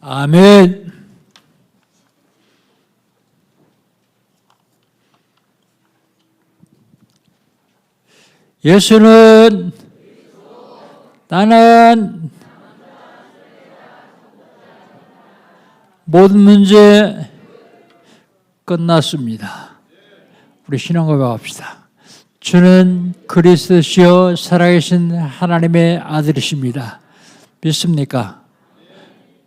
아멘. 예수는 나는 모든 문제 끝났습니다. 우리 신앙 고백합시다. 주는 그리스도시요 살아계신 하나님의 아들이십니다. 믿습니까?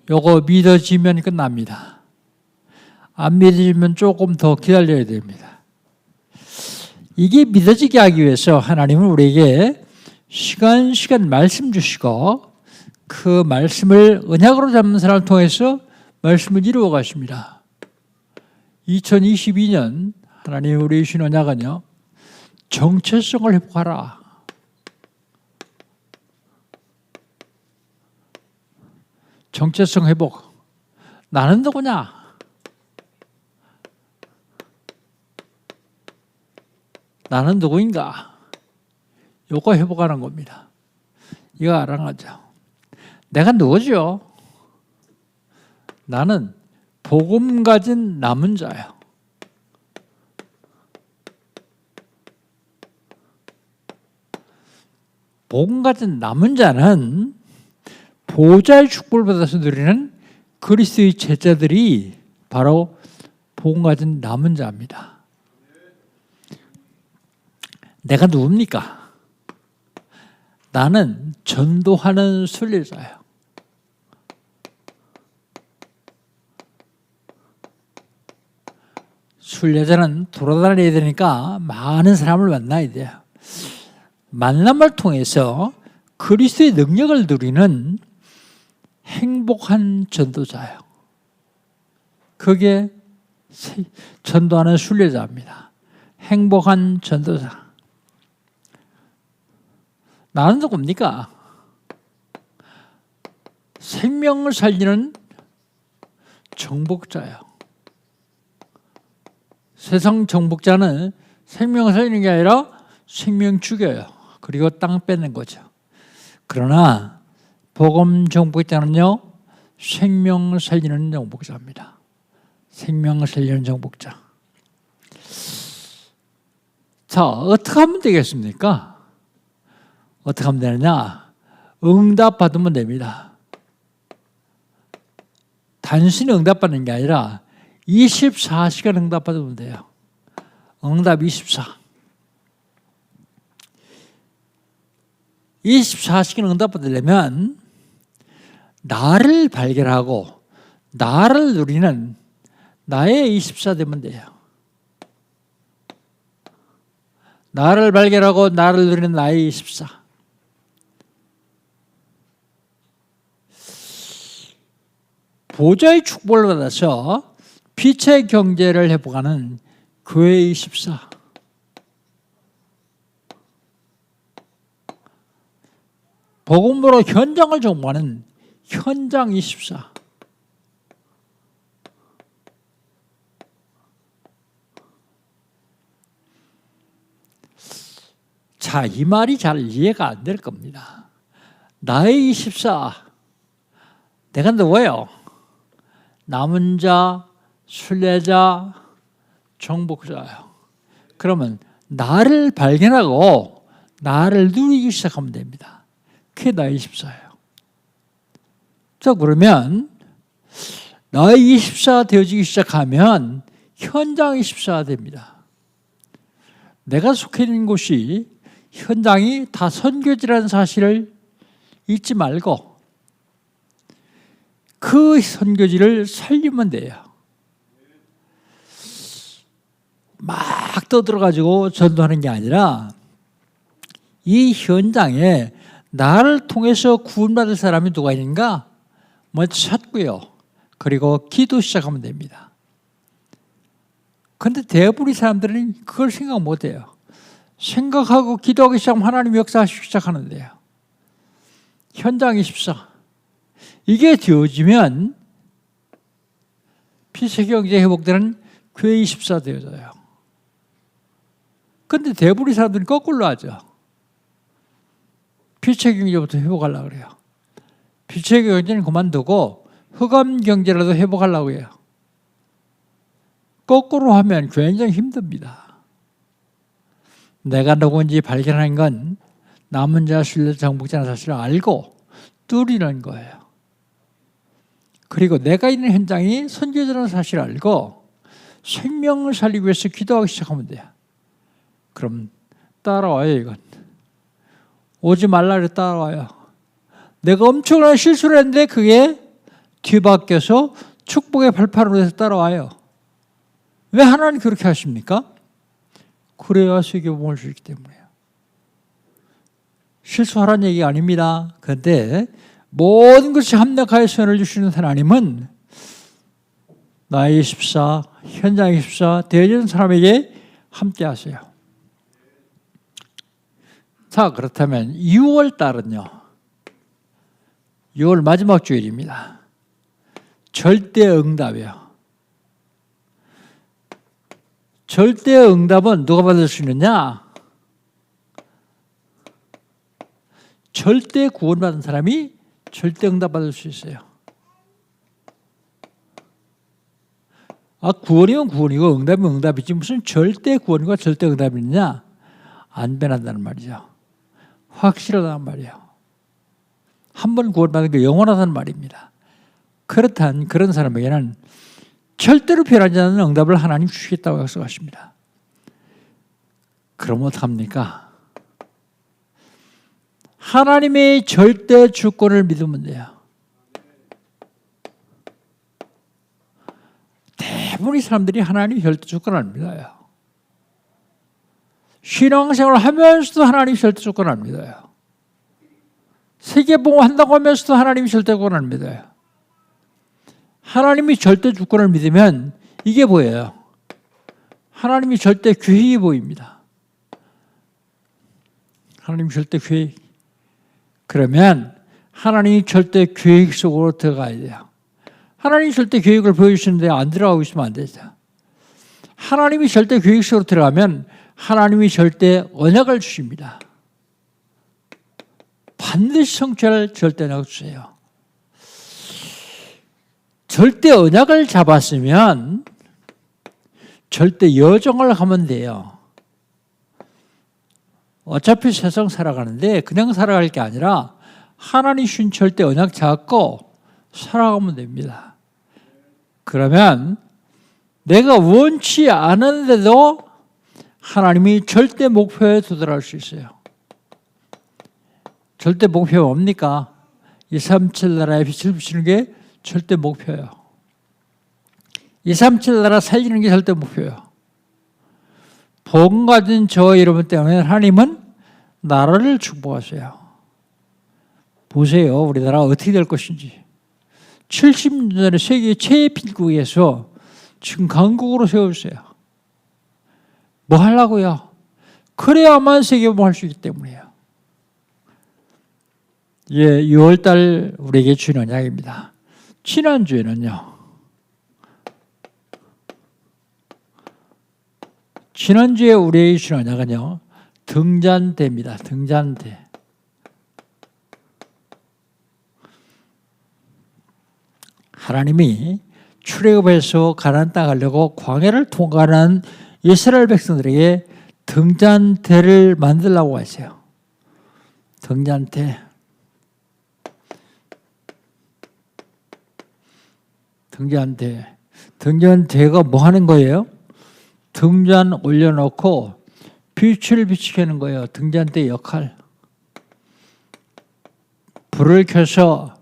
요거 믿어지면 끝납니다. 안 믿어지면 조금 더 기다려야 됩니다. 이게 믿어지게 하기 위해서 하나님은 우리에게 시간 말씀 주시고 그 말씀을 언약으로 잡는 사람을 통해서 말씀을 이루어 가십니다. 2022년 하나님 우리 주신 언약은요, 정체성을 회복하라. 정체성 회복. 나는 누구냐? 나는 누구인가? 요거 회복하는 겁니다. 이거 알아가죠. 내가 누구죠? 나는 복음 가진 남은 자예요. 복음 가진 남은 자는 보좌의 축복을 받아서 누리는 그리스도의 제자들이 바로 복음 가진 남은 자입니다. 내가 누굽니까? 나는 전도하는 순례자예요. 순례자는 돌아다녀야 되니까 많은 사람을 만나야 돼요. 만남을 통해서 그리스도의 능력을 누리는 행복한 전도자예요. 그게 전도하는 순례자입니다. 행복한 전도자. 나는 누굽니까? 생명을 살리는 정복자예요. 세상 정복자는 생명을 살리는 게 아니라 생명 죽여요. 그리고 땅 뺏는 거죠. 그러나 복음 정복자는요, 생명을 살리는 정복자입니다. 생명을 살리는 정복자. 자, 어떻게 하면 되겠습니까? 어떻게 하면 되느냐? 응답 받으면 됩니다. 단순히 응답 받는 게 아니라 24시간 응답 받으면 돼요. 응답 24. 24시간 응답 받으려면 나를 발견하고 나를 누리는 나의 24 되면 돼요. 나를 발견하고 나를 누리는 나의 24. 보좌의 축복을 받아서 빛의 경제를 회복하는 교회의 24. 복음으로 현장을 정복하는 현장 24. 자, 이 말이 잘 이해가 안 될 겁니다. 나의 24. 내가 누구예요? 남은 자, 순례자, 정복자예요. 그러면 나를 발견하고 나를 누리기 시작하면 됩니다. 그게 나의 24예요. 자, 그러면 나의 24가 되어지기 시작하면 현장 24가 됩니다. 내가 속해 있는 곳이 현장이 다 선교지라는 사실을 잊지 말고 그 선교지를 살리면 돼요. 막 떠들어가지고 전도하는 게 아니라 이 현장에 나를 통해서 구원받을 사람이 누가 있는가? 먼저 찾고요. 그리고 기도 시작하면 됩니다. 그런데 대부분의 사람들은 그걸 생각 못해요. 생각하고 기도하기 시작하면 하나님이 역사하시기 시작하는데요. 현장 24. 이게 되어지면 피세경제 회복되는 교회 24 되어져요. 그런데 대부분의 사람들은 거꾸로 하죠. 피체 경제부터 회복하려고 그래요. 피체 경제는 그만두고 흑암 경제라도 회복하려고 해요. 거꾸로 하면 굉장히 힘듭니다. 내가 누구인지 발견하는 건 남은 자, 신뢰, 정복자는 사실을 알고 뚫리는 거예요. 그리고 내가 있는 현장이 선지자라는 사실을 알고 생명을 살리기 위해서 기도하기 시작하면 돼요. 그럼 따라와요, 이건. 오지 말라 그래 따라와요. 내가 엄청난 실수를 했는데 그게 뒤바뀌어서 축복의 발판으로 해서 따라와요. 왜 하나님 그렇게 하십니까? 그래야 세계복음을 주기 때문에요. 실수하라는 얘기가 아닙니다. 그런데 모든 것이 합력하여 선을 주시는 하나님은 나의 24, 현장 24, 되어지는 사람에게 함께 하세요. 자, 그렇다면 6월 달은요. 6월 마지막 주일입니다. 절대 응답이요. 절대 응답은 누가 받을 수 있느냐? 절대 구원받은 사람이 절대 응답 받을 수 있어요. 구원이면 구원이고 응답이면 응답이지 무슨 절대 구원과 절대 응답이 있느냐? 안 변한다는 말이죠. 확실하다는 말이에요. 한 번 구원받은 게 영원하다는 말입니다. 그렇다면 그런 사람에게는 절대로 변하지 않는 응답을 하나님 주시겠다고 약속하십니다. 그럼 어떡합니까? 하나님의 절대 주권을 믿으면 돼요. 대부분의 사람들이 하나님의 절대 주권을 안 믿어요. 신앙생활을 하면서도 하나님의 절대 주권을 안 믿어요. 세계복음 한다고 하면서도 하나님의 절대 주권을 안 믿어요. 하나님이 절대 주권을 믿으면 이게 보여요. 하나님이 절대 계획이 보입니다. 하나님 절대 계획. 그러면 하나님이 절대 계획 속으로 들어가야 돼요. 하나님이 절대 계획을 보여주시는데 안 들어가고 있으면 안 되죠. 하나님이 절대 계획 속으로 들어가면 하나님이 절대 언약을 주십니다. 반드시 성취할 절대 언약을 주세요. 절대 언약을 잡았으면 절대 여정을 하면 돼요. 어차피 세상 살아가는데 그냥 살아갈 게 아니라 하나님 주신 절대 언약 잡고 살아가면 됩니다. 그러면 내가 원치 않은데도 하나님이 절대 목표에 도달할 수 있어요. 절대 목표가 뭡니까? 237 나라에 빛을 비추는 게 절대 목표예요. 237 나라 살리는 게 절대 목표예요. 복 가진 저 여러분 때문에 하나님은 나라를 축복하세요. 보세요. 우리나라가 어떻게 될 것인지. 70년 전에 세계 최빈국에서 지금 강국으로 세워주세요. 뭐 하려고요? 그래야만 세계복음을 할 수 있기 때문이에요. 예, 6월달 우리에게 주는 언약입니다. 지난주에는요. 지난주에 우리에게 주는 언약은요. 등잔대입니다. 등잔대. 하나님이 출애굽해서 가나안 땅 가려고 광야를 통과하는 이스라엘 백성들에게 등잔대를 만들라고 하세요. 등잔대. 등잔대. 등잔대가 뭐 하는 거예요? 등잔 올려놓고 빛을 비치게 하는 거예요. 등잔대 역할. 불을 켜서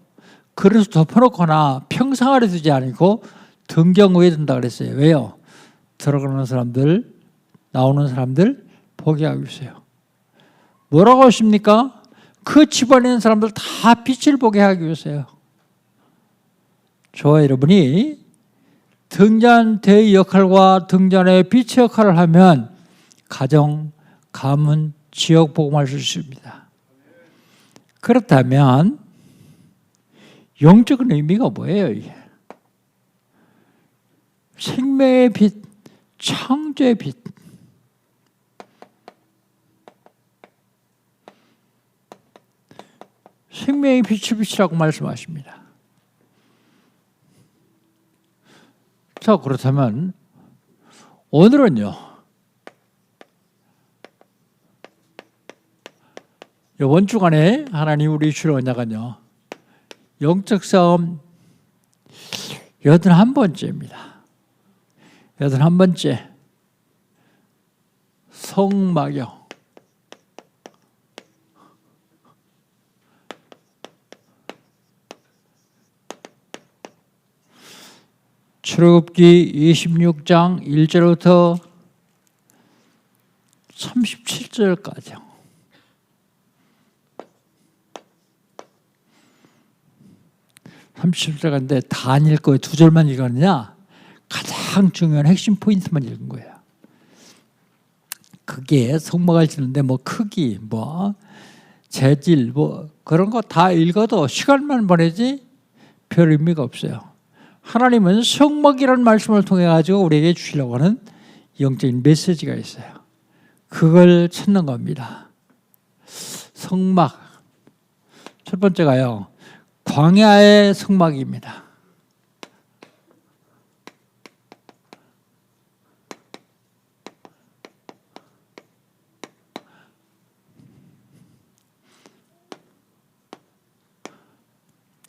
그릇을 덮어놓거나 평상 아래 두지 않고 등경 위에 둔다 그랬어요. 왜요? 들어가는 사람들, 나오는 사람들 보게 하고 있어요. 뭐라고 하십니까? 그 집안에 있는 사람들 다 빛을 보게 하기 위해서요. 저와 여러분이 등잔대의 역할과 등잔의 빛의 역할을 하면 가정, 가문, 지역 복음할 수 있습니다. 그렇다면 영적인 의미가 뭐예요? 이게? 생명의 빛, 창조의 빛. 생명의 빛을 비치라고 말씀하십니다. 자, 그렇다면 오늘은요, 이번 주간에 하나님 우리 주일 언약은요, 영적 싸움 81번째입니다. 81번째 성막이요. 출애굽기 26장 1절부터 37절까지요. 근데 다 안 읽고 두 절만 읽었느냐? 가장 중요한 핵심 포인트만 읽은 거예요. 그게 성막을 짓는데 뭐 크기, 뭐 재질, 뭐 그런 거 다 읽어도 시간만 보내지 별 의미가 없어요. 하나님은 성막이라는 말씀을 통해 가지고 우리에게 주시려고 하는 영적인 메시지가 있어요. 그걸 찾는 겁니다. 성막. 첫 번째가요, 광야의 성막입니다.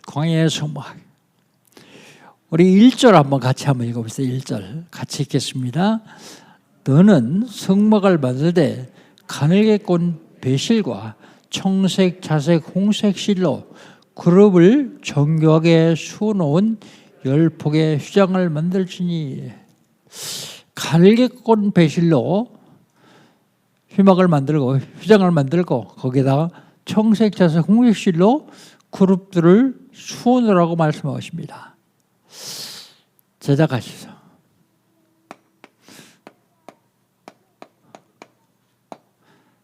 광야의 성막. 우리 1절 한번 같이 한번 읽어보세요. 1절 같이 읽겠습니다. 너는 성막을 만들 때 가늘게 꼰 배실과 청색, 자색, 홍색 실로 그룹을 정교하게 수놓은 10폭의 휘장을 만들지니. 가늘게 꼰 배실로 휘막을 만들고 휘장을 만들고 거기다가 청색, 자색, 홍색 실로 그룹들을 수놓으라고 말씀하십니다. 제작하시죠.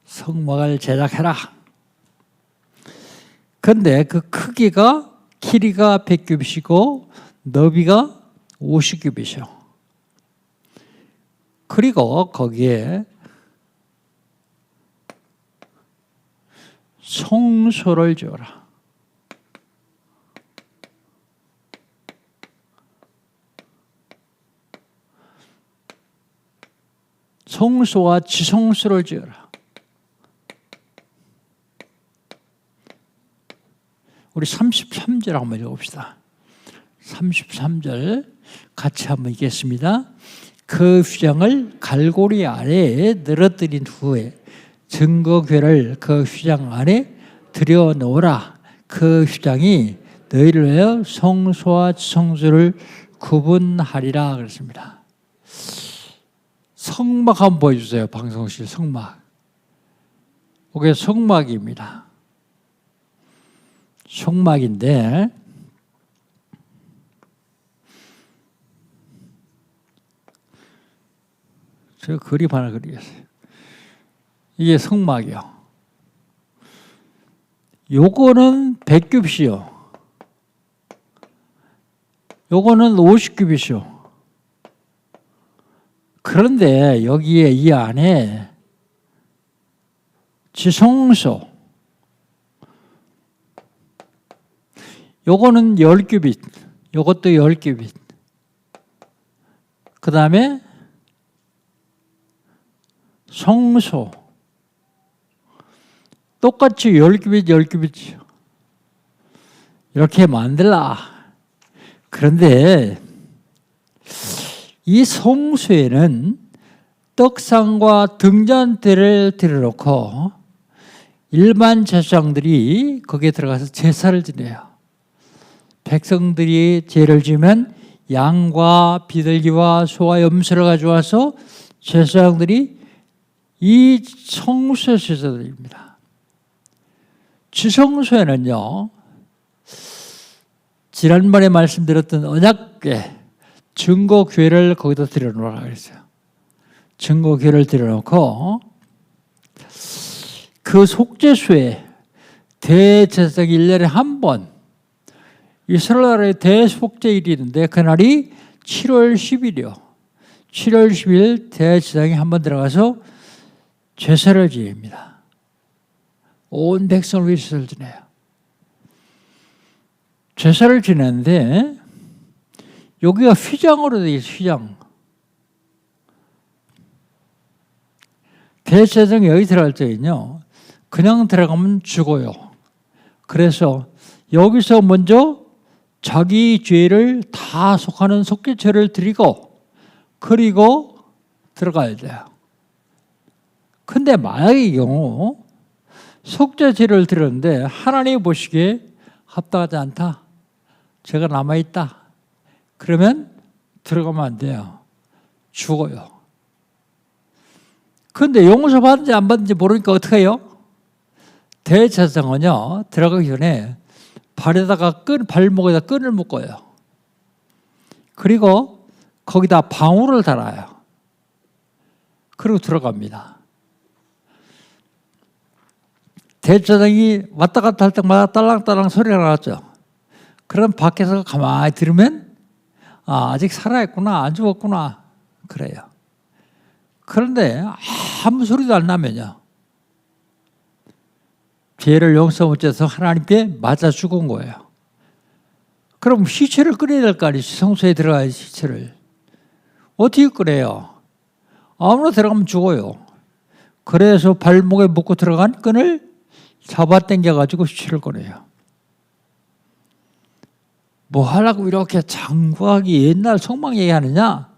성막을 제작해라. 근데 그 크기가 길이가 100규빗이고 너비가 50규빗이요. 그리고 거기에 성소를 지어라. 성소와 지성소를 지어라. 우리 33절 한번 읽어봅시다. 33절 같이 한번 읽겠습니다. 그 휘장을 갈고리 아래에 늘어뜨린 후에 증거궤를 그 휘장 안에 들여 놓으라. 그 휘장이 너희를 위하여 성소와 지성소를 구분하리라 그랬습니다. 성막 한번 보여주세요. 방송실 성막. 이게 성막입니다. 성막인데 제가 그림 하나 그리겠어요. 이게 성막이요. 요거는 100규빗이요. 요거는 50규빗이요. 그런데 여기에 이 안에 지성소 요거는 10규빗, 요것도 10규빗. 그 다음에 성소 똑같이 10규빗, 10규빗 이렇게 만들라. 그런데 이 성소에는 떡상과 등잔대를 들여놓고 일반 제사장들이 거기에 들어가서 제사를 지내요. 백성들이 제를 지면 양과 비둘기와 소와 염소를 가져와서 제사장들이 이 성소에 제사드립니다. 지성소에는요, 지난번에 말씀드렸던 언약궤 증거궤를 거기다 들여놓으라 그랬어요. 증거궤를 들여놓고 그 속죄소에 대제사장이 1년에 한 번, 이스라엘 나라의 대속죄일이 있는데 그날이 7월 10일이요. 7월 10일 대제사장이 한 번 들어가서 제사를 지냅니다. 온 백성을 위해 제사를 지내요. 제사를 지내는데 여기가 휘장으로 되어 있어요. 휘장. 대제사장이 여기 들어갈 때는요, 그냥 들어가면 죽어요. 그래서 여기서 먼저 자기 죄를 다 속하는 속죄제를 드리고 그리고 들어가야 돼요. 근데 만약에 이 경우 속죄제를 드렸는데 하나님이 보시기에 합당하지 않다, 죄가 남아있다, 그러면 들어가면 안 돼요. 죽어요. 그런데 용서 받는지 안 받는지 모르니까 어떻게 해요? 대제사장은요, 들어가기 전에 발목에다 끈을 묶어요. 그리고 거기다 방울을 달아요. 그리고 들어갑니다. 대제사장이 왔다 갔다 할 때마다 딸랑딸랑 소리가 나왔죠. 그럼 밖에서 가만히 들으면 아직 살아있구나, 안 죽었구나, 그래요. 그런데 아무 소리도 안 나면요, 죄를 용서 못해서 하나님께 맞아 죽은 거예요. 그럼 시체를 끄내야 될 거 아니에요. 성소에 들어가야 시체를. 어떻게 끄내요? 아무나 들어가면 죽어요. 그래서 발목에 묶고 들어간 끈을 잡아당겨가지고 시체를 꺼내요. 뭐 하려고 이렇게 장구하게 옛날 속막 얘기하느냐?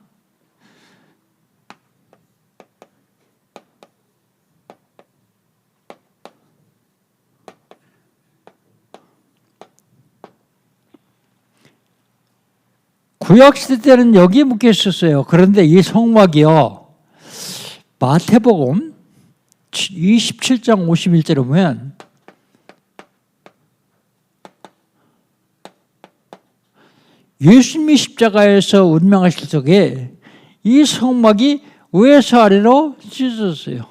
구약시대 때는 여기에 묶여 있었어요. 그런데 이 성막이요, 마태복음 27장 51절에 보면 예수님이 십자가에서 운명하실 적에 이 성막이 위에서 아래로 찢어졌어요.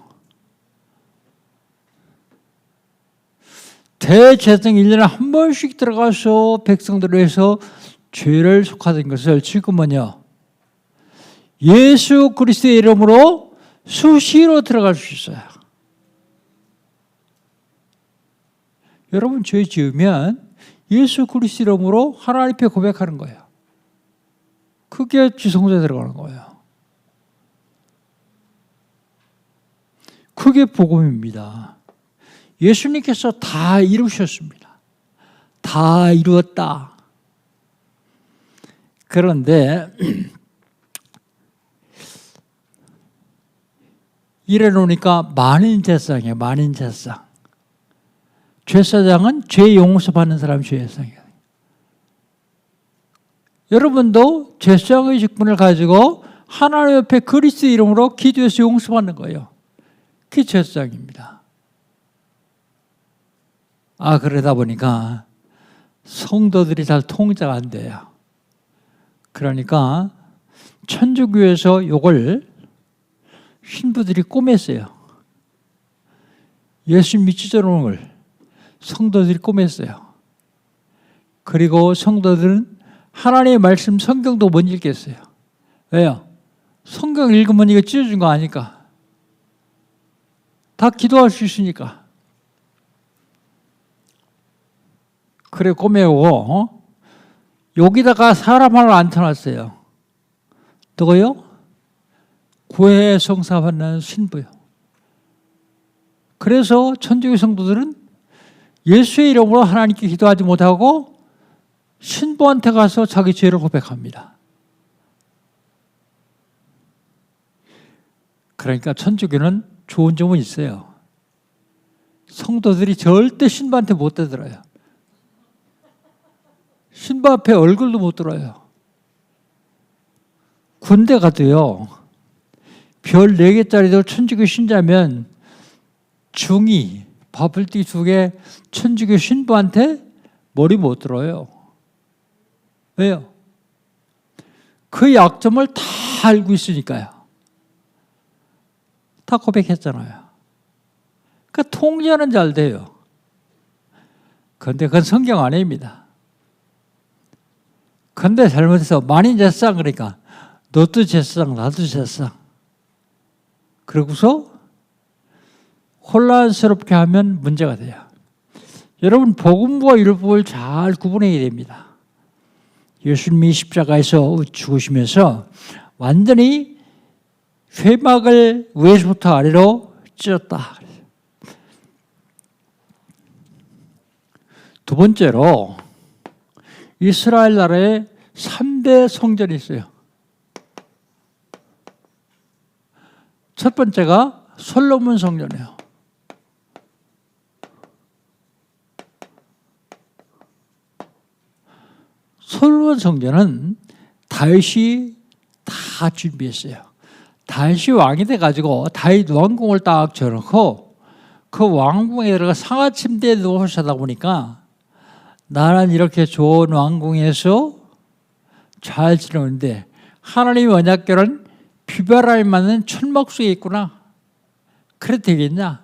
대제사장이 1년에 한 번씩 들어가서 백성들을 위해서 죄를 속하던 것을 지금은요, 예수 그리스도의 이름으로 수시로 들어갈 수 있어요. 여러분, 죄 지으면 예수 그리스도 이름으로 하나님 앞에 고백하는 거예요. 그게 지성소에 들어가는 거예요. 그게 복음입니다. 예수님께서 다 이루셨습니다. 다 이루었다. 그런데 이래 놓으니까 만인제사장이에요. 만인제사장. 제사장은 죄 용서받는 사람이 제사장이에요. 여러분도 제사장의 직분을 가지고 하나님 옆에 그리스도 이름으로 기도해서 용서받는 거예요. 그게 제사장입니다. 그러다 보니까 성도들이 잘 통제가 안 돼요. 그러니까 천주교에서 이걸 신부들이 꼬맸어요. 예수 믿지도록 걸 성도들이 꼬맸어요. 그리고 성도들은 하나님의 말씀 성경도 못 읽겠어요. 왜요? 성경 읽으면 이거 찢어준 거 아니까. 다 기도할 수 있으니까. 그래 꼬매고 여기다가 사람 하나 앉혀놨어요. 누구요? 구해 성사받는 신부요. 그래서 천주교 성도들은 예수의 이름으로 하나님께 기도하지 못하고 신부한테 가서 자기 죄를 고백합니다. 그러니까 천주교는 좋은 점은 있어요. 성도들이 절대 신부한테 못 대들어요. 신부 앞에 얼굴도 못 들어요. 군대 가도요, 별 4개짜리도 천주교 신자면 중이, 밥을띠 2개 천주교 신부한테 머리 못 들어요. 왜요? 그 약점을 다 알고 있으니까요. 다 고백했잖아요. 그러니까 통제는 잘 돼요. 그런데 그건 성경 아닙니다. 그런데 잘못해서 만인제사장, 그러니까 너도 제사장 나도 제사장, 그러고서 혼란스럽게 하면 문제가 돼요. 여러분, 복음과 율법을 잘 구분해야 됩니다. 예수님이 십자가에서 죽으시면서 완전히 회막을 위에서부터 아래로 찢었다. 두 번째로 이스라엘 나라에 3대 성전이 있어요. 첫 번째가 솔로몬 성전이에요. 솔로몬 성전은 다윗이 다 준비했어요. 다윗이 왕이 돼가지고 다윗 왕궁을 딱 쳐놓고 그 왕궁에 들어가 상하침대에 누워 자다 보니까 나는 이렇게 좋은 왕궁에서 잘 지내는데 하나님의 언약궤는 비바람이 맞는 천막 속에 있구나. 그래 되겠냐?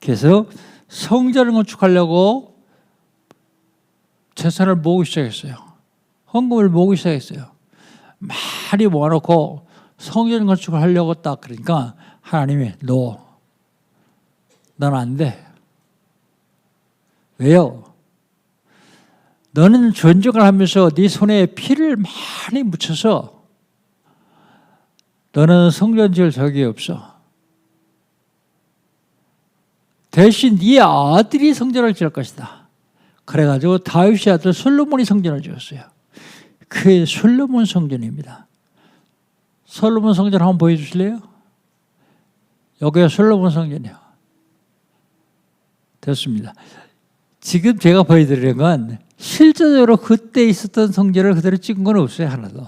그래서 성전을 건축하려고 재산을 모으기 시작했어요. 헌금을 모으기 시작했어요. 많이 모아놓고 성전 건축을 하려고 딱 그러니까 하나님이 넌 안 돼. 왜요? 너는 전쟁을 하면서 네 손에 피를 많이 묻혀서 너는 성전 지을 적이 없어. 대신 네 아들이 성전을 지을 것이다. 그래가지고 다윗의 아들 솔로몬이 성전을 지었어요. 그게 솔로몬 성전입니다. 솔로몬 성전 한번 보여주실래요? 여기가 솔로몬 성전이에요. 됐습니다. 지금 제가 보여드리는 건 실제적으로 그때 있었던 성전을 그대로 찍은 건 없어요. 하나도.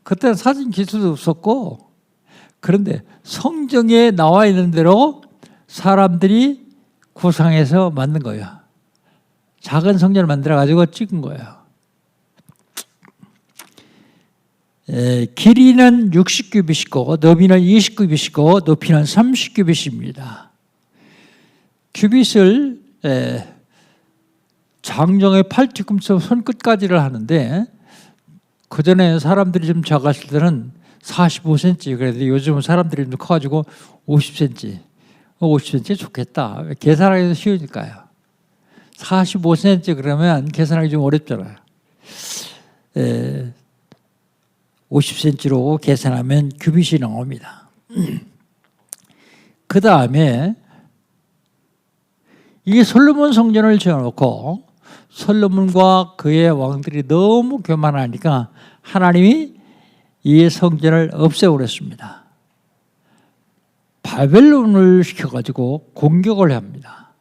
그때는 사진 기술도 없었고 그런데 성경에 나와 있는 대로 사람들이 구상해서 만든 거예요. 작은 성전을 만들어가지고 찍은 거예요. 길이는 60규빗이고 너비는 20규빗이고 높이는 30규빗입니다. 규빗을 장정의 팔뒤꿈치 손끝까지를 하는데 그전에 사람들이 좀 작았을 때는 45cm 그래도 요즘은 사람들이 좀 커가지고 50cm 50cm 좋겠다. 계산하기도 쉬우니까요. 45cm 그러면 계산하기 좀 어렵잖아요. 50cm로 계산하면 규빗이 나옵니다. 그 다음에 이 솔로몬 성전을 지어놓고 솔로몬과 그의 왕들이 너무 교만하니까 하나님이 이 성전을 없애버렸습니다. 바벨론을 시켜가지고 공격을 합니다.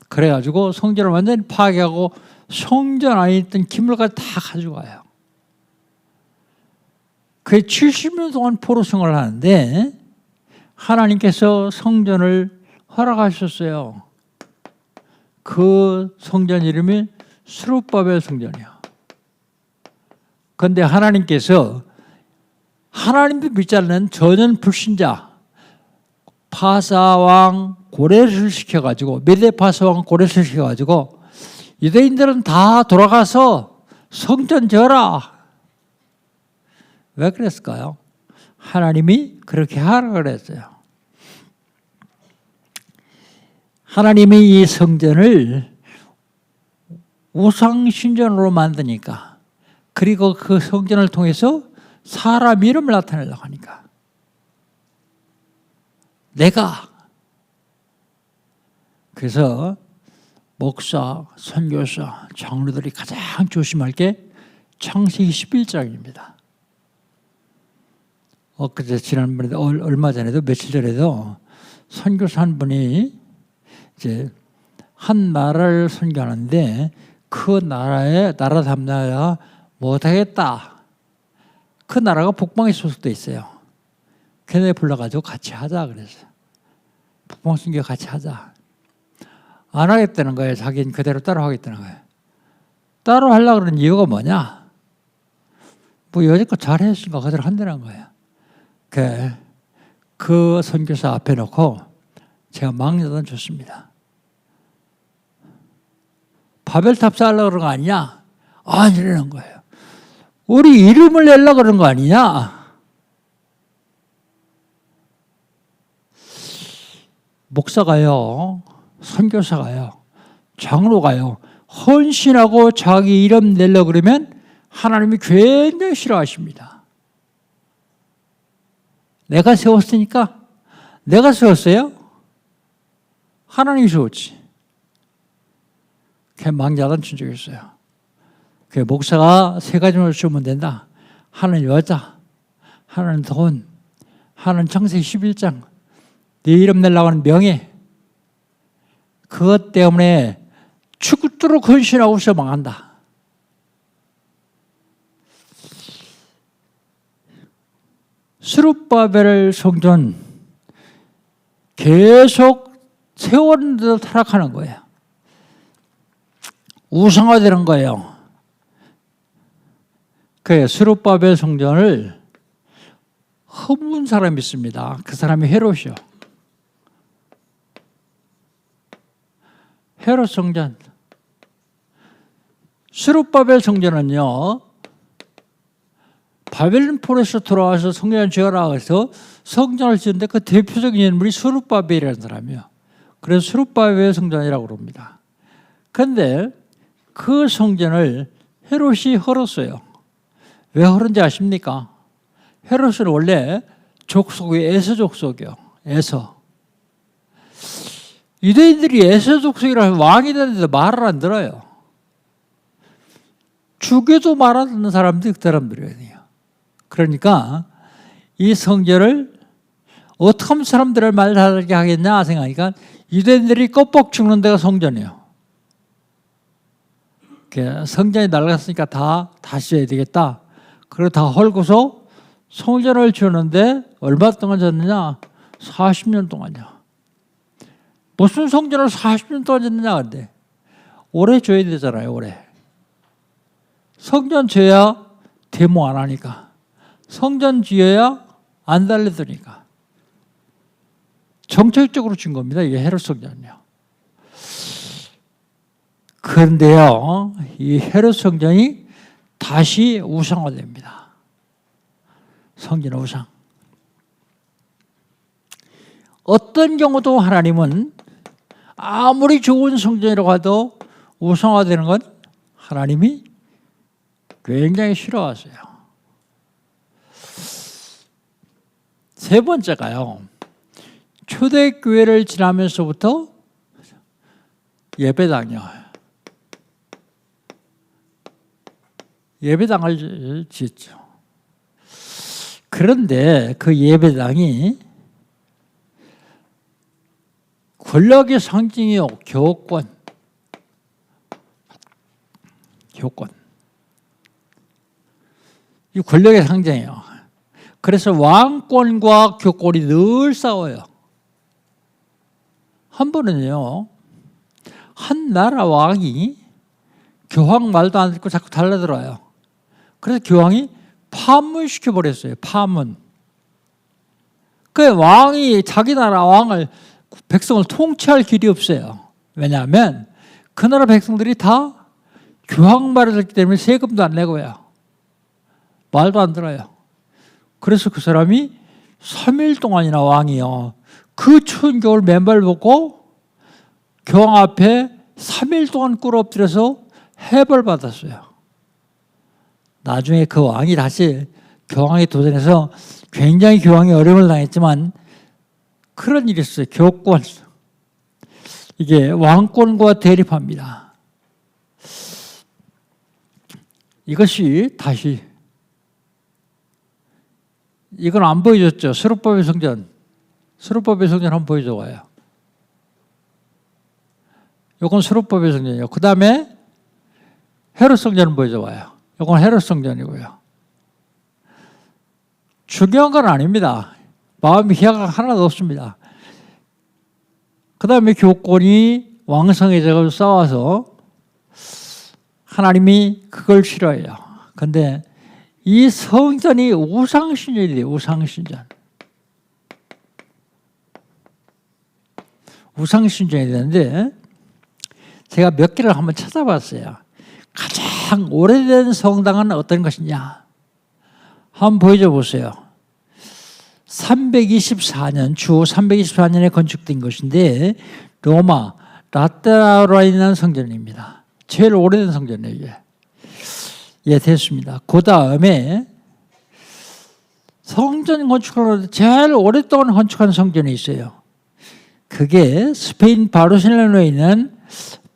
그래가지고 성전을 완전히 파괴하고 성전 안에 있던 기물까지 다 가져가요. 그게 70년 동안 포로생활을 하는데 하나님께서 성전을 허락하셨어요. 그 성전 이름이 스룹바벨 성전이에요. 그런데 하나님께서 하나님도 믿지 않는 전현 불신자 파사왕 고레스를 시켜가지고 메데 파사왕 고레스를 시켜가지고 유대인들은 다 돌아가서 성전 지어라. 왜 그랬을까요? 하나님이 그렇게 하라고 그랬어요. 하나님이 이 성전을 우상신전으로 만드니까 그리고 그 성전을 통해서 사람 이름을 나타내려고 하니까 내가 그래서 목사, 선교사, 장로들이 가장 조심할 게 창세기 11장입니다. 엊그제 지난번에 얼마 전에도 며칠 전에도 선교사 한 분이 이제 한 나라를 선교하는데 그 나라의 나라 담당자가 못하겠다. 그 나라가 북방에 소속돼 있어요. 걔네 불러가지고 같이 하자 그랬어요. 북방 선교 같이 하자. 안 하겠다는 거예요. 자기는 그대로 따로 하겠다는 거예요. 따로 하려고 그러는 이유가 뭐냐? 뭐 여지껏 잘했으니까 그대로 한다는 거예요. 그 선교사 앞에 놓고 제가 막려다 줬습니다. 바벨탑 쌓으려고 그런 거 아니냐? 아니라는 거예요. 우리 이름을 내려고 그런 거 아니냐? 목사가요, 선교사가요, 장로가요, 헌신하고 자기 이름 내려고 그러면 하나님이 굉장히 싫어하십니다. 내가 세웠으니까 내가 세웠어요? 하나님이 세웠지. 그 망자단 친 적이 있어요. 그 목사가 세 가지만 주면 된다. 하나는 여자, 하나는 돈, 하나는 창세기 11장 네 이름 내려고 하는 명예. 그것 때문에 죽도록 헌신하고서 망한다. 스룹바벨 성전 계속 세월인데도 타락하는 거예요. 우상화되는 거예요. 그 스룹바벨 성전을 허문 사람이 있습니다. 그 사람이 헤롯이요. 헤롯 성전. 스룹바벨 성전은요, 바벨론 포로에서 돌아와서 성전을 지어라 해서 성전을 지었는데 그 대표적인 인물이 스룹바벨이라는 사람이에요. 그래서 스룹바벨 성전이라고 그럽니다. 그런데 그 성전을 헤롯이 헐었어요. 왜 헐은지 아십니까? 헤롯은 원래 족속이 에서 족속이요. 에서. 유대인들이 에서 족속이라면 왕이 되는데 말을 안 들어요. 죽여도 말 안 듣는 사람들이 그 사람들이에요. 그러니까 이 성전을 어떻게 하면 사람들을 말하게 하겠냐 생각하니까 유대인들이 껍벅 죽는 데가 성전이에요. 성전이 낡았으니까 다 다시 해야 되겠다. 그리고 다 헐고서 성전을 지었는데 얼마 동안 졌느냐? 40년 동안이요. 무슨 성전을 40년 동안 짓느냐 근데 오래 줘야 되잖아요. 오래. 성전 지어야 데모 안 하니까. 성전 지어야 안 달래드니까. 정책적으로 준 겁니다. 이게 헤롯 성전이요. 그런데요, 이 헤롯 성전이 다시 우상화됩니다. 성전 우상. 어떤 경우도 하나님은 아무리 좋은 성전이라고 해도 우상화되는 건 하나님이 굉장히 싫어하세요. 세 번째가요, 초대교회를 지나면서부터 예배당이요. 예배당을 지었죠. 그런데 그 예배당이 권력의 상징이요. 교권. 이 권력의 상징이에요. 그래서 왕권과 교권이 늘 싸워요. 한 번은요, 한 나라 왕이 교황 말도 안 듣고 자꾸 달라들어요. 그래서 교황이 파문시켜버렸어요. 파문. 그 왕이 자기 나라 왕을 백성을 통치할 길이 없어요. 왜냐하면 그 나라 백성들이 다 교황 말을 듣기 때문에 세금도 안 내고요. 말도 안 들어요. 그래서 그 사람이 3일 동안이나 왕이요. 그 추운 겨울 맨발 벗고 교황 앞에 3일 동안 꿇어 엎드려서 해벌 받았어요. 나중에 그 왕이 다시 교황에 도전해서 굉장히 교황이 어려움을 당했지만 그런 일이 있어요. 교권. 이게 왕권과 대립합니다. 이것이 다시 이건 안 보여줬죠. 스룹바벨 성전. 스룹바벨 성전 한번 보여줘봐요. 이건 스룹바벨 성전이에요. 그 다음에 헤롯 성전을 보여줘봐요. 이건 헤롯 성전이고요. 중요한 건 아닙니다. 마음이 희화가 하나도 없습니다. 그 다음에 교권이 왕성해져서 싸워서 하나님이 그걸 싫어해요. 근데 이 성전이 우상신전이 돼요. 우상신전. 우상신전이 되는데 제가 몇 개를 한번 찾아봤어요. 가장 오래된 성당은 어떤 것이냐. 한번 보여줘 보세요. 324년, 주 324년에 건축된 것인데 로마 라테라에 있는 성전입니다. 제일 오래된 성전이에요. 이게. 예, 됐습니다. 그 다음에 성전 건축하는데 제일 오랫동안 건축한 성전이 있어요. 그게 스페인 바르셀로나에 있는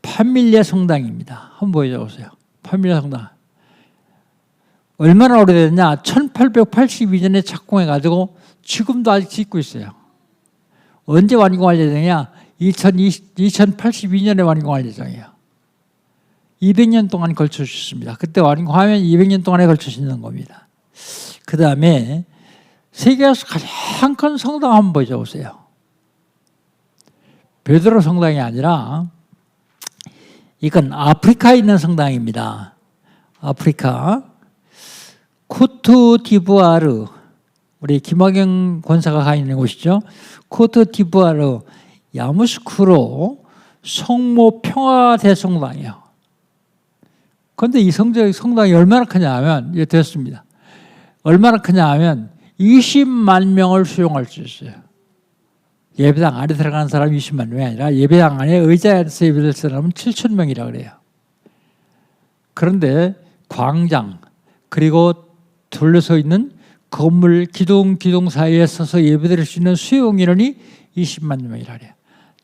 파밀리아 성당입니다. 한번 보여주세요. 파밀리아 성당. 얼마나 오래됐냐? 1882년에 착공해가지고 지금도 아직 짓고 있어요. 언제 완공할 예정이냐? 2082년에 완공할 예정이에요. 200년 동안 걸쳐 짓습니다. 그때 완공하면 200년 동안에 걸쳐 짓는 겁니다. 그 다음에 세계에서 가장 큰 성당 한번 보여주세요. 베드로 성당이 아니라 이건 아프리카에 있는 성당입니다. 아프리카 코트디부아르, 우리 김학영 권사가 가 있는 곳이죠. 코트디부아르 야무스쿠로 성모 평화대성당이에요. 그런데 이 성당이 얼마나 크냐 하면, 이게 됐습니다. 얼마나 크냐 하면 20만 명을 수용할 수 있어요. 예배당 안에 들어가는 사람이 20만 명이 아니라 예배당 안에 의자에 앉아서 예배될 사람은 7천 명이라 그래요. 그런데 광장 그리고 둘러서 있는 건물 기둥 사이에 서서 예배드릴 수 있는 수용 인원이 20만 명이라 그래요.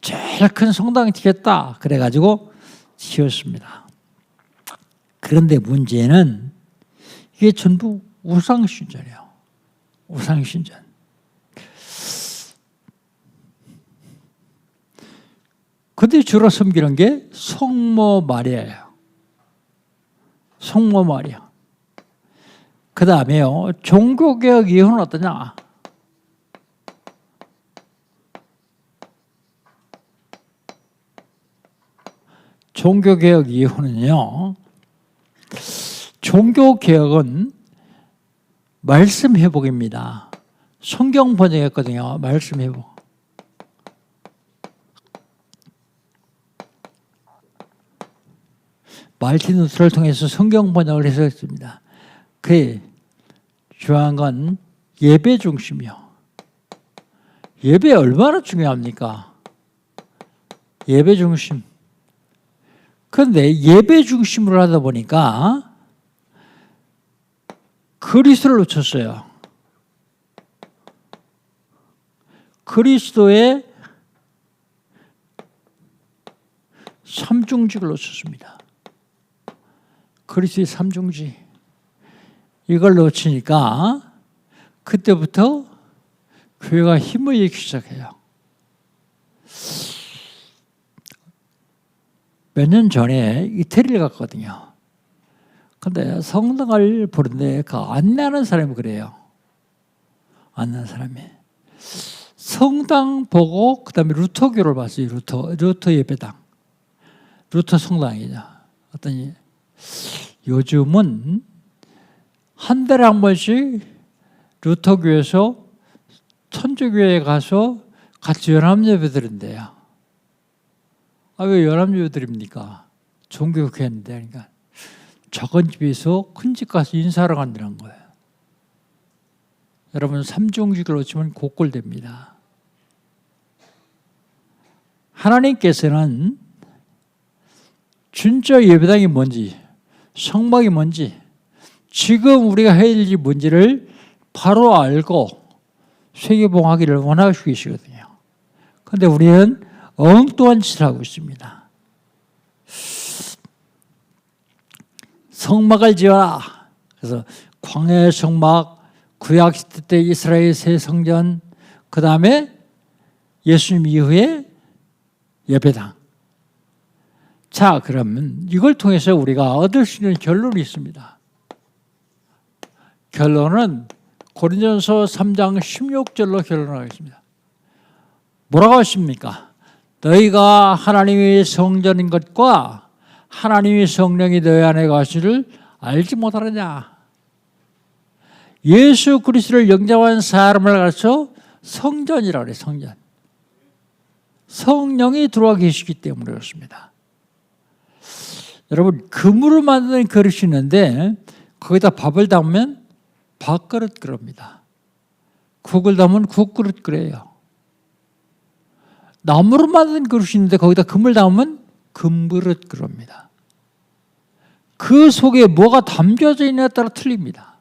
제일 큰 성당이 되겠다 그래가지고 지었습니다. 그런데 문제는 이게 전부 우상신전이에요. 우상신전. 근데 주로 섬기는 게 성모 마리아예요. 성모 마리아. 그 다음에요, 종교개혁 이후는 어떠냐? 종교개혁 이후는요, 종교개혁은 말씀 회복입니다. 성경 번역했거든요. 말씀 회복. 말틴 루터를 통해서 성경 번역을 해석했습니다. 그에 중요한 건 예배 중심이요. 예배 얼마나 중요합니까? 예배 중심. 그런데 예배 중심으로 하다 보니까 그리스도를 놓쳤어요. 그리스도의 삼중직을 놓쳤습니다. 그리스도의 삼중직. 이걸 놓치니까 그때부터 교회가 힘을 잃기 시작해요. 몇 년 전에 이태리를 갔거든요. 근데 성당을 보는데 그 안내하는 사람이 그래요. 안내하는 사람이. 성당 보고 그 다음에 루터교를 봤어요. 루터 예배당. 루터 성당이죠. 어떤 요즘은 한 달에 한 번씩 루터교에서 천주교에 가서 같이 연합예배 드린대요. 아, 왜 연합예배 드립니까? 종교교회인데. 그러니까 작은 집에서 큰 집 가서 인사하러 간다는 거예요. 여러분, 삼중직을 놓치면 곡골됩니다. 하나님께서는 진짜 예배당이 뭔지, 성막이 뭔지, 지금 우리가 해야 될 일이 뭔지를 바로 알고 세계봉하기를 원하시고 계시거든요. 그런데 우리는 엉뚱한 짓을 하고 있습니다. 성막을 지어라. 그래서 광야의 성막, 구약시대 때 이스라엘 새 성전, 그 다음에 예수님 이후에 예배당. 자, 그러면 이걸 통해서 우리가 얻을 수 있는 결론이 있습니다. 결론은 고린도전서 3장 16절로 결론하겠습니다. 뭐라고 하십니까? 너희가 하나님의 성전인 것과 하나님의 성령이 너희 안에 가시를 알지 못하느냐? 예수 그리스도를 영접한 사람을 가르쳐 성전이라고 그래요. 성전. 성령이 들어와 계시기 때문에 그렇습니다. 여러분, 금으로 만든 그릇이 있는데 거기다 밥을 담으면 밥그릇 그럽니다. 국을 담으면 국그릇 그래요. 나무로 만든 그릇이 있는데 거기다 금을 담으면 금그릇 그럽니다. 그 속에 뭐가 담겨져 있느냐에 따라 틀립니다.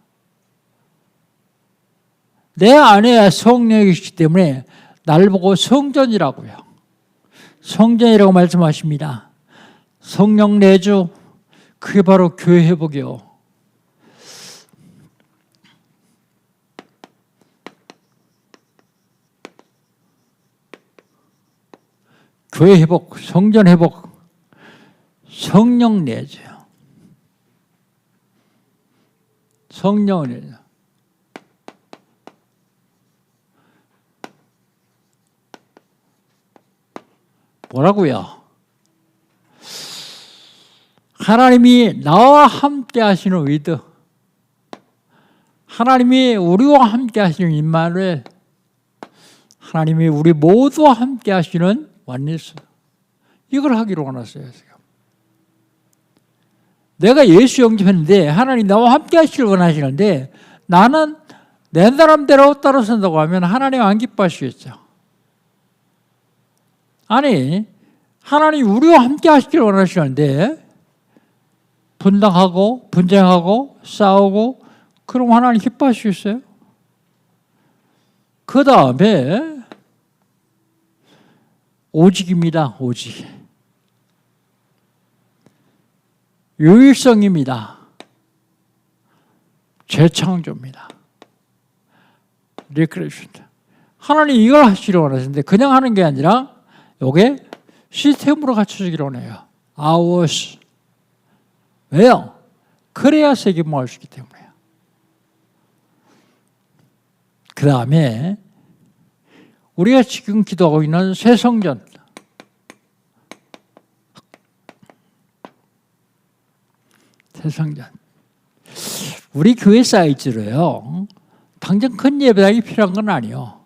내 안에 성령이 있기 때문에 나를 보고 성전이라고요. 성전이라고 말씀하십니다. 성령 내주, 그게 바로 교회 회복이요. 교회 회복, 성전 회복, 성령 내주. 성령 내주. 뭐라고요? 하나님이 나와 함께 하시는 위드, 하나님이 우리와 함께 하시는 임마누엘, 하나님이 우리 모두와 함께 하시는 원리스, 이걸 하기로 원했어요. 내가 예수 영접했는데 하나님 나와 함께 하시길 원하시는데 나는 내 나름대로 따라선다고 하면 하나님 안 기뻐하시겠죠. 아니, 하나님 우리와 함께 하시길 원하시는데 분당하고 분쟁하고 싸우고 그럼 하나님 기뻐하시겠어요? 그 다음에 오직입니다. 오직. 유일성입니다. 재창조입니다. 리크레이션. 하나님 이걸 하시려고 원하시는데 그냥 하는 게 아니라 이게 시스템으로 갖춰지기로 원해요. 아워스. 왜요? 그래야 세계 모을 수 있기 때문에요. 그 다음에 우리가 지금 기도하고 있는 새 성전, 새 성전. 우리 교회 사이즈로요. 당장 큰 예배당이 필요한 건 아니에요.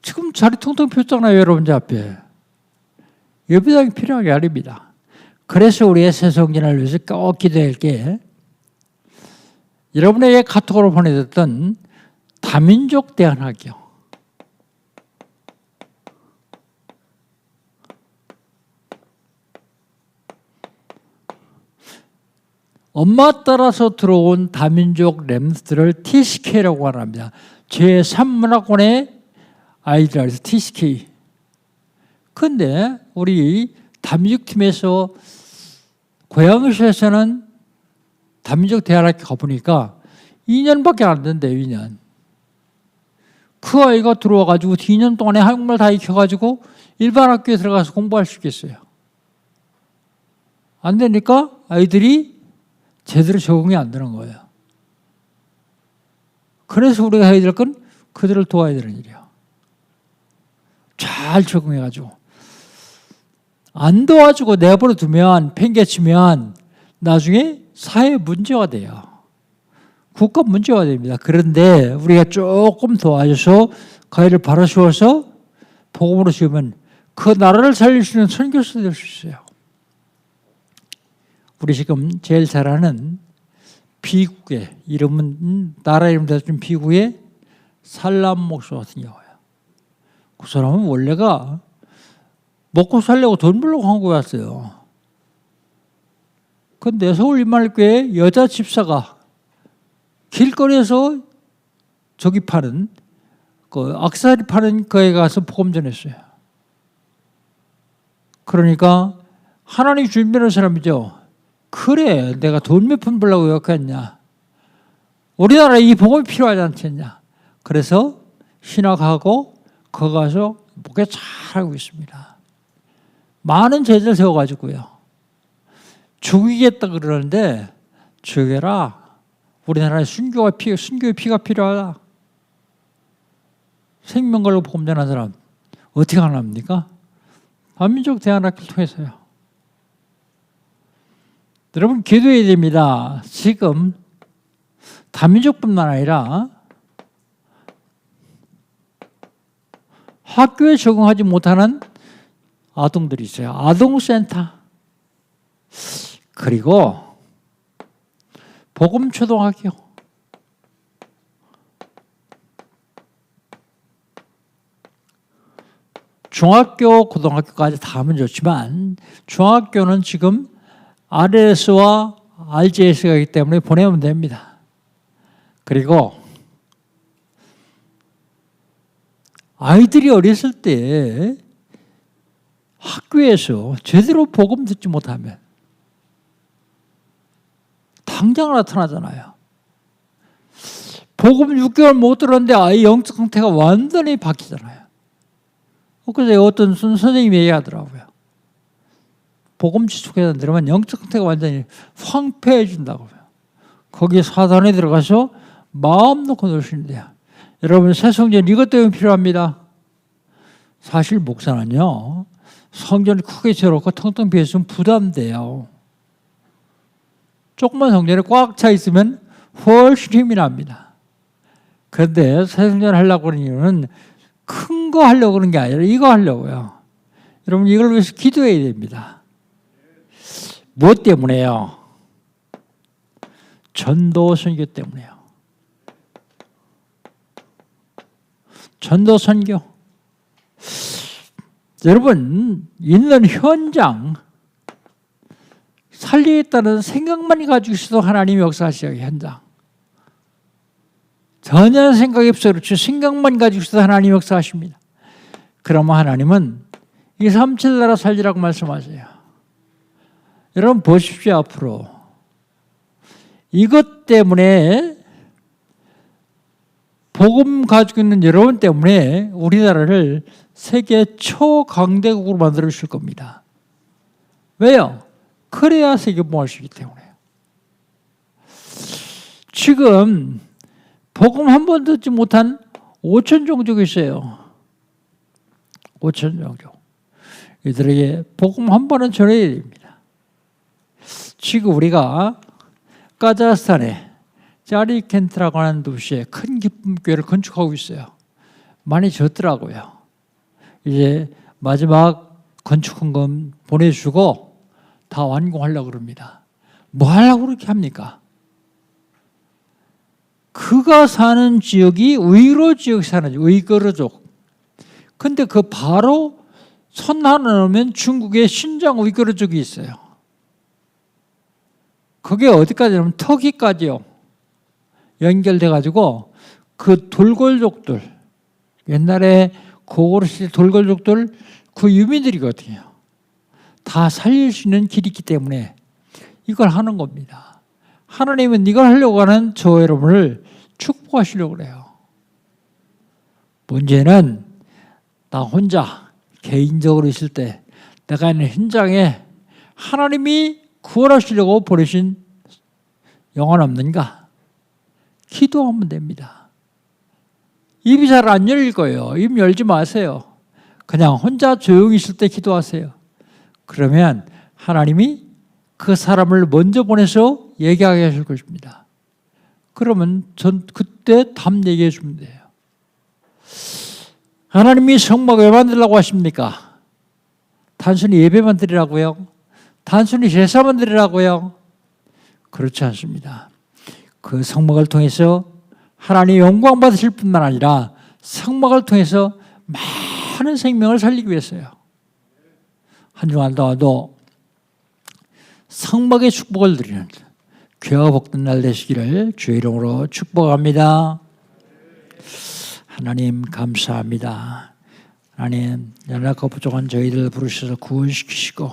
지금 자리 통통 폈잖아요, 여러분들 앞에. 예배당이 필요한 게 아닙니다. 그래서 우리의 새 성전을 위해서 꼭 기도할 게 여러분에게 카톡으로 보내줬던 다민족 대안학교. 엄마 따라서 들어온 다민족 렘스들을 TCK라고 합니다. 제3문화권의 아이들에서 TCK. 그런데 우리 다민족팀에서 고양시에서는 다민족 대안학교 가보니까 2년밖에 안 된대요. 2년. 그 아이가 들어와가지고 2년 동안에 한국말 다 익혀가지고 일반 학교에 들어가서 공부할 수 있겠어요? 안 되니까 아이들이 제대로 적응이 안 되는 거예요. 그래서 우리가 해야 될 건 그들을 도와야 되는 일이에요. 잘 적응해가지고. 안 도와주고 내버려 두면, 팽개치면 나중에 사회 문제가 돼요. 국가 문제가 됩니다. 그런데 우리가 조금 도와줘서 그 아이를 바로 세워서 복음으로 지으면 그 나라를 살릴 수 있는 선교사 될 수 있어요. 우리 지금 제일 잘하는 비국의 이름은 나라 이름 대준 비국의 살람 목사 같은 경우예요. 그 사람은 원래가 먹고 살려고 돈 벌려고 한국에 왔어요. 그런데 서울 이만일교회 여자 집사가 길거리에서 저기 파는 그 악사리 파는 거에 가서 복음 전했어요. 그러니까 하나님 준비하는 사람이죠. 그래, 내가 돈 몇 푼 벌려고 여기 했냐. 우리나라에 이 복음이 필요하지 않겠냐. 그래서 신학하고 거기 가서 목회 잘하고 있습니다. 많은 제자를 세워가지고요. 죽이겠다 그러는데 죽여라. 우리나라에 순교의 피가 필요하다. 생명 걸고 복음 전하는 사람 어떻게 하랍니까? 반민족 대안학교를 통해서요. 여러분 기도해야 됩니다. 지금 다민족뿐만 아니라 학교에 적응하지 못하는 아동들이 있어요. 아동센터. 그리고 복음초등학교. 중학교, 고등학교까지 다 하면 좋지만 중학교는 지금 RS와 RJS가 있기 때문에 보내면 됩니다. 그리고 아이들이 어렸을 때 학교에서 제대로 복음 듣지 못하면 당장 나타나잖아요. 복음 6개월 못 들었는데 아이 영적 상태가 완전히 바뀌잖아요. 그래서 어떤 선생님이 얘기하더라고요. 복음 지속해서 들으면 영적 상태가 완전히 황폐해진다고요. 거기에 사단에 들어가서 마음 놓고 놀시는데요. 여러분, 새 성전 이것 때문에 필요합니다. 사실 목사는요, 성전을 크게 지어놓고 텅텅 비어있으면 부담돼요. 조그만 성전에 꽉 차 있으면 훨씬 힘이 납니다. 그런데 새 성전 하려고 하는 이유는 큰 거 하려고 그런 게 아니라 이거 하려고요. 여러분, 이걸 위해서 기도해야 됩니다. 무엇 때문에요? 전도 선교 때문에요. 전도 선교. 여러분, 있는 현장 살리겠다는 생각만 가지고 있어도 하나님이 역사하시죠. 현장. 전혀 생각이 없어요. 그렇죠. 생각만 가지고 있어도 하나님이 역사하십니다. 그러면 하나님은 2, 3, 7 나라 살리라고 말씀하세요. 여러분 보십시오. 앞으로 이것 때문에 복음 가지고 있는 여러분 때문에 우리나라를 세계 초강대국으로 만들어 주실 겁니다. 왜요? 그래야 세계봉할 수 있기 때문에요. 지금 복음 한 번 듣지 못한 5천 종족이 있어요. 5천 종족. 이들에게 복음 한 번은 전해야 됩니다. 지금 우리가 카자흐스탄에 짜리켄트라고 하는 도시에 큰 기쁨 교회를 건축하고 있어요. 많이 졌더라고요. 이제 마지막 건축헌금 보내주고 다 완공하려고 그럽니다. 뭐 하려고 그렇게 합니까? 그가 사는 지역이 우이거 지역에 사는 우이거르족. 근데 그 바로 선 하나 넘으면 중국의 신장 우이거르족이 있어요. 그게 어디까지냐면 터키까지요. 연결돼가지고 그 돌골족들, 옛날에 고구려 시대 돌골족들 그 유민들이거든요. 다 살릴 수 있는 길이 있기 때문에 이걸 하는 겁니다. 하나님은 이걸 하려고 하는 저 여러분을 축복하시려고 그래요. 문제는 나 혼자 개인적으로 있을 때 내가 있는 현장에 하나님이 구원하시려고 보내신 영혼 없는가? 기도하면 됩니다. 입이 잘 안 열릴 거예요. 입 열지 마세요. 그냥 혼자 조용히 있을 때 기도하세요. 그러면 하나님이 그 사람을 먼저 보내서 얘기하게 하실 것입니다. 그러면 전 그때 답 얘기해 주면 돼요. 하나님이 성막 왜 만들라고 하십니까? 단순히 예배만 드리라고요? 단순히 제사만 드리라고요? 그렇지 않습니다. 그 성막을 통해서 하나님 영광 받으실 뿐만 아니라 성막을 통해서 많은 생명을 살리기 위해서요. 한 주간 동안도 성막의 축복을 드리는 귀하고 복된 날 되시기를 주의 이름으로 축복합니다. 하나님 감사합니다. 하나님 연약하고 부족한 저희들을 부르셔서 구원시키시고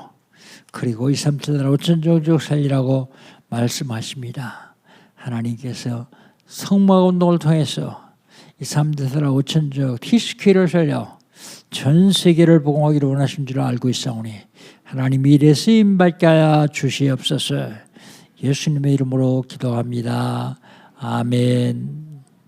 그리고 2, 3, 7 나라 5천 종족 살리라고 말씀하십니다. 하나님께서 성막 운동을 통해서 2, 3, 7 나라 5천 종족 TSK를 살려 전 세계를 복음하기를 원하신 줄 알고 있사오니 하나님 일에 쓰임받게 하여 주시옵소서. 예수님의 이름으로 기도합니다. 아멘.